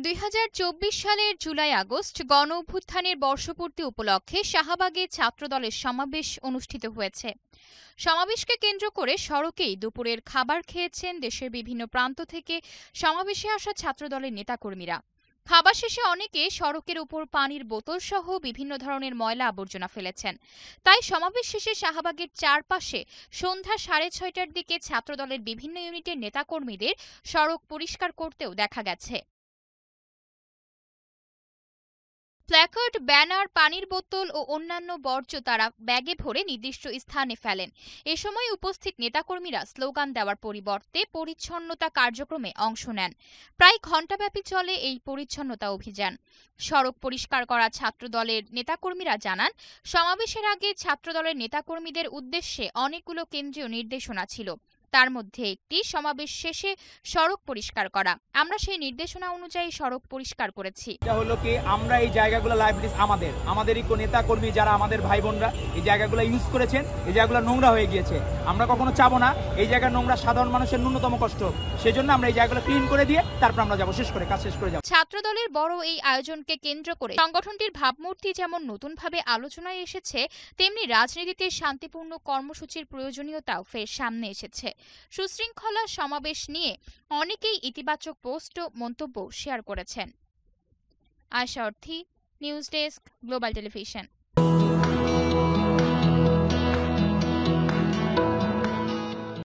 2024 সালের July August গণ অভ্যুত্থানের বর্ষপূর্তি উপলক্ষে শাহবাগে ছাত্রদলের সমাবেশ অনুষ্ঠিত হয়েছে। সমাবেশকে কেন্দ্র করে সড়কেই দুপুরের খাবার খেয়েছেন দেশের বিভিন্ন প্রান্ত থেকে সমাবেশে আসা ছাত্রদলের নেতাকর্মীরা। খাবার শেষে অনেকে সড়কের উপর পানির বোতল সহ বিভিন্ন ধরনের ময়লা আবর্জনা ফেলেছেন। তাই সমাবেশ শেষে শাহবাগের চারপাশে সন্ধ্যা 6:30টার দিকে ছাত্রদলের বিভিন্ন ইউনিটের নেতাকর্মীদের সড়ক পরিষ্কার করতেও দেখা গেছে। প্ল্যাকার্ড, ব্যানার, পানির বোতল ও অন্যান্য বর্জ্য তারা ব্যাগে ভরে নির্দিষ্ট স্থানে ফেলেন। এ সময় উপস্থিত নেতাকর্মীরা স্লোগান দেওয়ার পরিবর্তে পরিচ্ছন্নতা কার্যক্রমে অংশ নেন। প্রায় ঘণ্টাব্যাপী চলে এই পরিচ্ছন্নতা অভিযান। সড়ক পরিষ্কার করা ছাত্রদলের নেতাকর্মীরা জানান, সমাবেশের আগে ছাত্রদলের নেতাকর্মীদের উদ্দেশ্যে অনেকগুলো কেন্দ্রীয় নির্দেশনা ছিল। তার মধ্যে একটি সমাবেশ শেষে সড়ক পরিষ্কার করা। আমরা সেই নির্দেশনা অনুযায়ী সড়ক পরিষ্কার করেছি। এটা হলো কি, আমরা এই জায়গাগুলো লাইব্রেরিজ আমাদেরই নেতা কর্মী যারা আমাদের ভাই বোনরা এই জায়গাগুলো ইউজ করেছেন, এই জায়গাগুলো নোংরা হয়ে গিয়েছে। আমরা কখনো চাবো না এই জায়গা নোংরা সাধারণ মানুষের ন্যূনতম কষ্ট। সেজন্য আমরা এই জায়গাগুলো ক্লিন করে দিয়ে তারপর আমরা যাবো, কাজ শেষ করে যাবো। ছাত্রদলের বড় এই আয়োজনকে কেন্দ্র করে সংগঠনটির ভাবমূর্তি যেমন নতুনভাবে আলোচনায় এসেছে, তেমনি রাজনীতিতে শান্তিপূর্ণ কর্মসূচির প্রয়োজনীয়তাও ফের সামনে এসেছে। সুশৃঙ্খলা সমাবেশ নিয়ে অনেকেই ইতিবাচক পোস্ট ও মন্তব্য শেয়ার করেছেন। আশা অর্থী, নিউজ ডেস্ক, গ্লোবাল টেলিভিশন।